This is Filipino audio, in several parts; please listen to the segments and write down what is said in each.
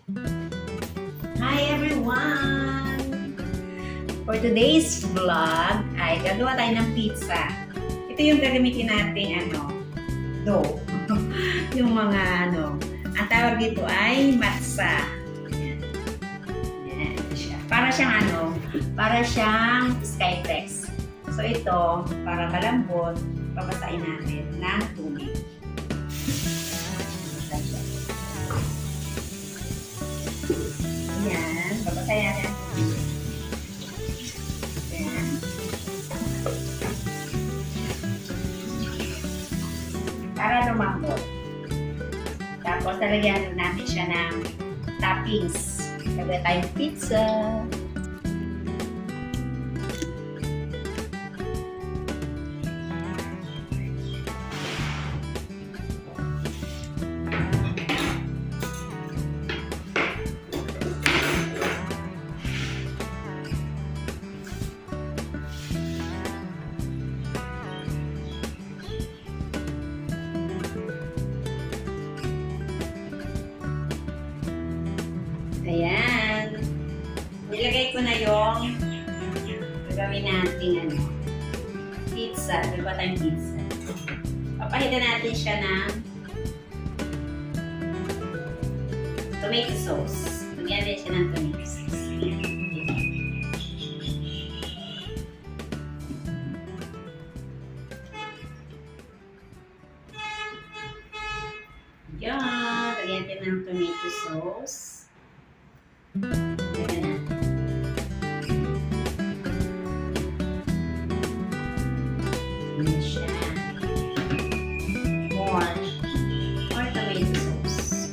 Hi everyone! For today's vlog ay gagawa tayo ng pizza. Ito yung gagamitin nating dough. Yung mga ang tawag dito ay matza. Yan. Yan siya. Para siyang skyflex. So ito, para malambot, papasain natin ng tubig. Yan, papasain natin. Yan. Para lumambot. Tapos talagyan natin siya ng toppings. Gagawin tayong pizza. Ayan. Nilagay ko na yung gagawin natin pizza. Diba tayong pizza? Papahida natin siya ng tomato sauce. Lagyan din siya ng tomato sauce. Yan. Lagyan din ng tomato sauce. More tomato sauce.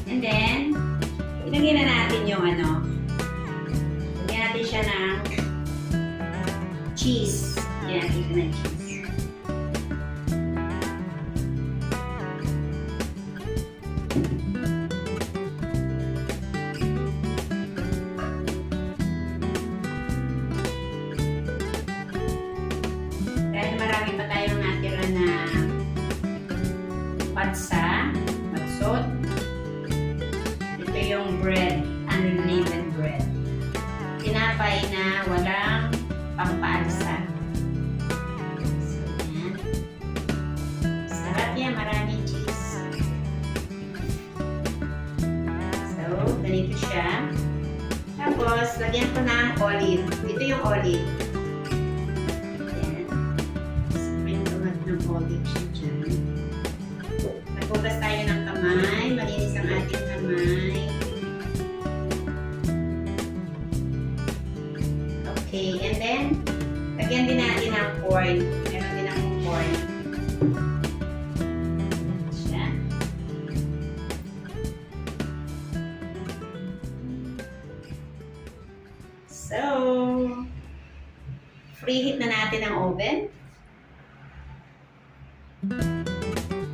And then, ilagay na natin yung lagyan natin siya ng cheese. Yan, ito na cheese. Dahil marami pa tayong natira na matsot. Ito yung bread, unleavened bread. Tinapay na walang pampaalsa. So, yan. Sarap yan, maraming cheese. So, ganito siya. Tapos, lagyan ko ng olive. Ito yung olive. Ng olive siya dyan. Naghugas tayo ng kamay. Malinis ang ating kamay. Okay, and then, lagyan din natin ng corn. Meron din akong corn. Siya. So, preheat na natin ang oven.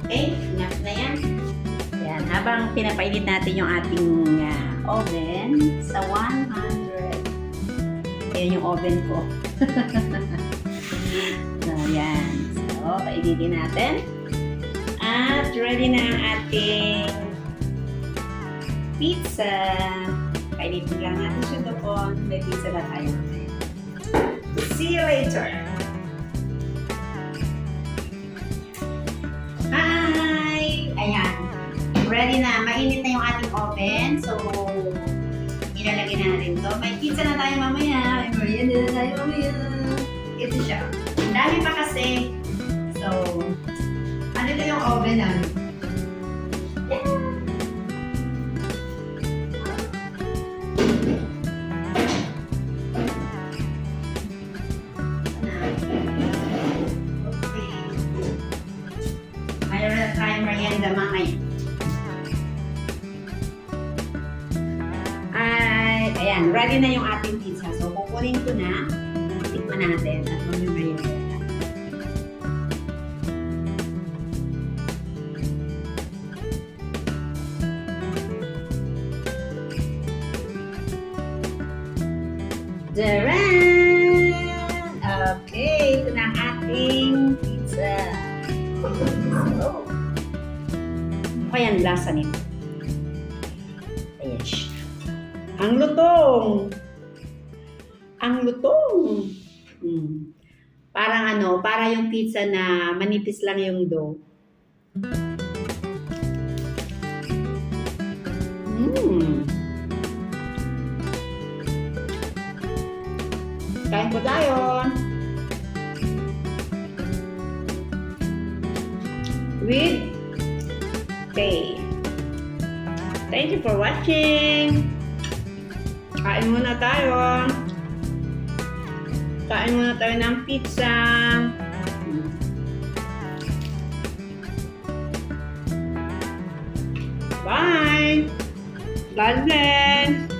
Okay, enough na yan. Yan, habang pinapainit natin yung ating oven sa 100. Ayan yung oven ko. So, yan. So, painitin natin. At ready na ang ating pizza. Painitin lang natin siya doon. May pizza na tayo. See you later. Ayan. Ready na. Mainit na yung ating oven. So, ilalagay na natin to. May pizza na tayo mamaya. May merienda na tayo mamaya. Ito siya. Ang dami pa kasi. So, ano ito yung oven namin? Yeah. Mayroon na tayong merienda mamaya. Ayan, ready na yung ating pizza. So, kukunin ko na. Tikman natin at mag-merienda. Daran! Okay, ito na ang ating Oh. Ano kaya ang lasa nito? Ayan siya. Ang lutong! Ang lutong! Parang ano, para yung pizza na manipis lang yung dough. Kain po tayo. With Tay. Thank you for watching. Kain muna tayo. Kain muna tayo ng pizza. Bye! God bless!